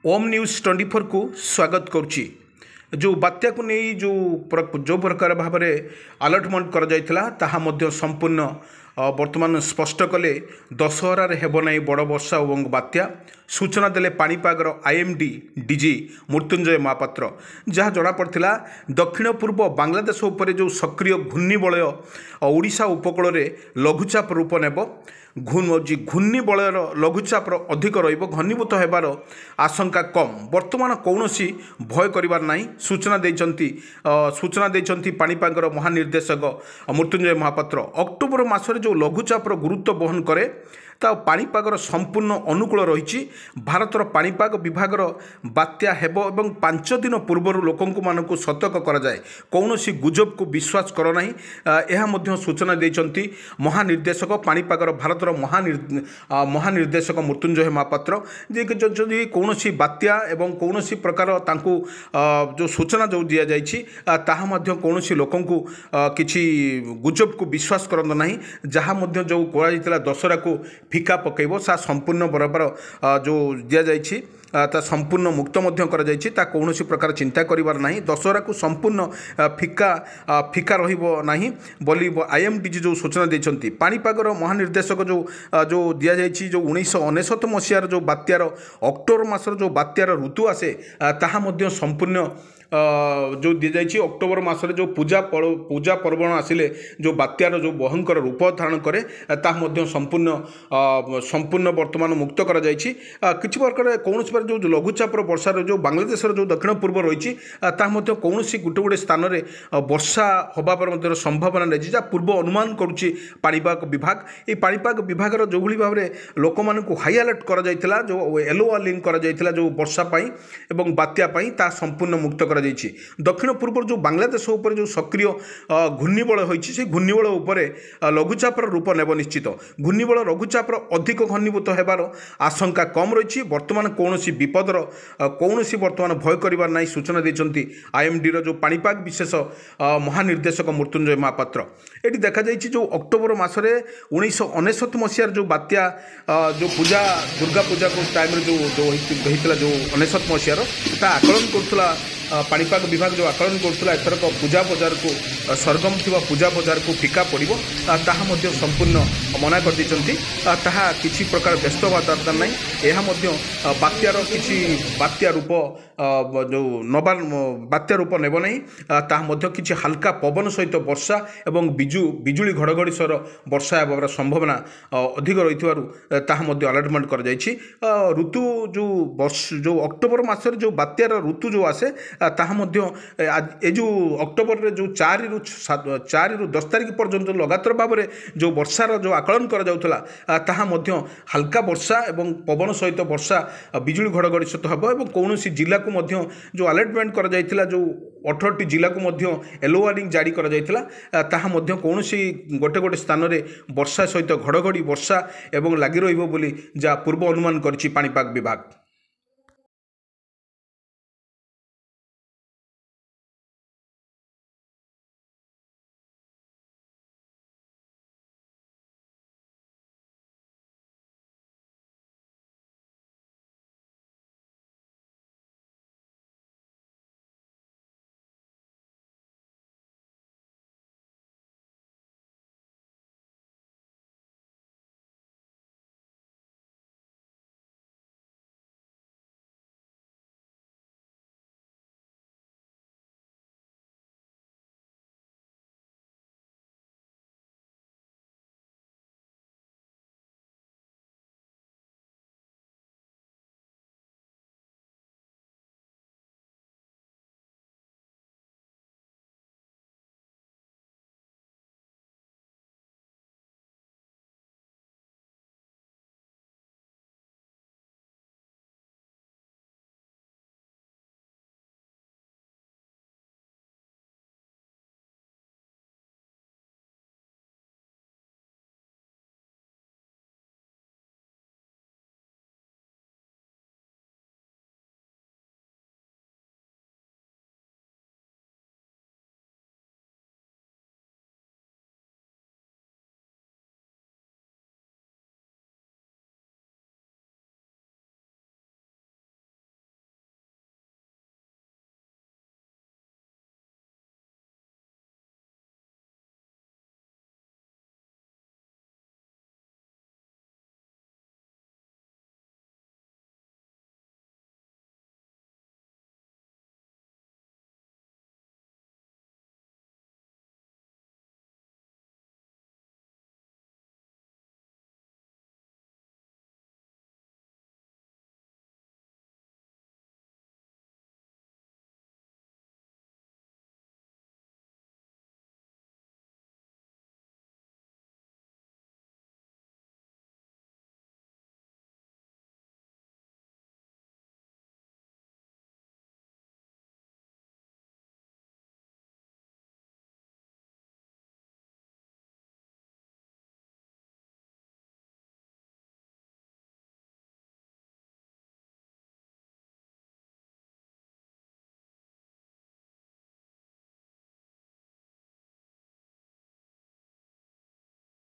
ओम news 24 को स्वागत करुच्ची। जो बात्या को नहीं जो प्रकार भाव में अलर्टमेंट कर संपूर्ण वर्तमान स्पष्ट कले दशहरार हेबना बड़ वर्षा और बात्या सूचना देले पाणीपागर आईएमडी डीजी मृत्युंजय महापात्र। जहाँ जनापड़ा दक्षिण पूर्व बांग्लादेश उपर जो सक्रिय घूर्णिबलय ओडिशा उपकूल में लघुचाप रूप नेब घूर्णिबलयर लघुचाप अधिक घनीभूत होबार आशंका कम वर्तमान कौन भय करिबार नहीं सूचना देइचंती पाणीपागर महानिर्देशक मृत्युंजय महापात्र। अक्टोबर मासरे जो लघुचापर गुरुत्व बहन करे ता पाणीपागर संपूर्ण अनुकूल रही भारतर पाणीपाग विभागर बात्या हेब एवं 5 दिन पूर्व लोकंकु मानकु सतर्क कराए कौन गुजब को विश्वास कर ना यह सूचना देइचंती महानिर्देशक पाणीपागर भारतर महानिर्देशक मृत्युंजय महापात्र जे कि कौन बात्या एवं कौन प्रकार तांकु जो सूचना जो दि जाइए ताहा कौन लोकंकु किछि गुजब को विश्वास करंत नाही जहाँ जो करा दशहरा को फिका पकेब सा संपूर्ण बराबर जो दि जाइए ता संपूर्ण मुक्त कर कौन प्रकार चिंता करिवार नहीं दशहरा को संपूर्ण फिका रहिबो नाही बोली आईएमडीजी जो सूचना देइचंती पाणीपागर महानिर्देशक जो दि जाइए जो 1999 मसीहार जो बात्यार अक्टोबर मासर जो बात्यार ऋतु आसे ताहा संपूर्ण जो दी जाइए अक्टोबर मासरे जो पूजा पर्वण आसिले जो बात्यार जो भयंकर रूप धारण करे ताहा संपूर्ण वर्तमान मुक्त कर किसी प्रकार कौन प्रकार जो लघुचापर वर्षार जो बांग्लादेश जो दक्षिण पूर्व रही कौन गोटे स्थान में वर्षा होबार संभावना रही जहाँ पूर्व अनुमान करुच्ची पाणीपाग विभाग ये पाणीपाग विभाग जो भाव में लोक मान हाई अलर्ट कर जो येलो वार्निंग कर जो वर्षापाई एवं बात्यापाई ता संपूर्ण मुक्त कर दक्षिण पूर्व जो बांग्लादेश उपर जो सक्रिय घूर्णिबल होती घूर्णिबल उपर लघुचापर रूप नेब निश्चित घूर्णिबल लघुचापर अधिक घनीभूत होबार आशंका कम रही वर्तमान कौन विपदर कौन वर्तमान भय करिवार नहीं सूचना देइचंती आईएमडी जो पाणीपाग विशेष महानिर्देशक मृत्युंजय महापात्र। ये देखा जाइए जो अक्टोबर मासरे 1999 मसीहार जो बात्या जो पूजा दुर्गा पूजा को टाइम जो होता जो 1999 मसीहार ता आकलन करुला पाणीपाग विभाग जो आकलन करुला एथरक पूजा बजार को सरगम थी पूजा बजार को फिका पड़ो ताहा संपूर्ण मना कर किसी प्रकार व्यस्त हवा दरकार ना यह बात्यार किसी बात्या रूप जो नबार बात्या रूप नेब ना ताहा किसी हल्का पवन सहित वर्षा एवं बिजुली घड़घड़ी सर वर्षा होबार संभावना अधिक रही अलर्टमेंट कर ऋतु जो अक्टोबर मासरे जो बात्यार ऋतु जो आसे ताहा ए जो अक्टोबर रे जो 4 ରୁ 10 तारिख पर्यंत लगातार भाव में जो वर्षार जो आकलन कर ताहा हल्का वर्षा एवं पवन सहित वर्षा बिजुली घड़घड़ी सहित हम और कौन जिला को जो अलर्टमेंट कर जो 18टी जिला को येलो वार्निंग जारी कर कौन गोटे स्थान में वर्षा सहित घड़घड़ी वर्षा एवं लगी रही जहाँ पूर्व अनुमान करिछि पाणीपाग विभाग।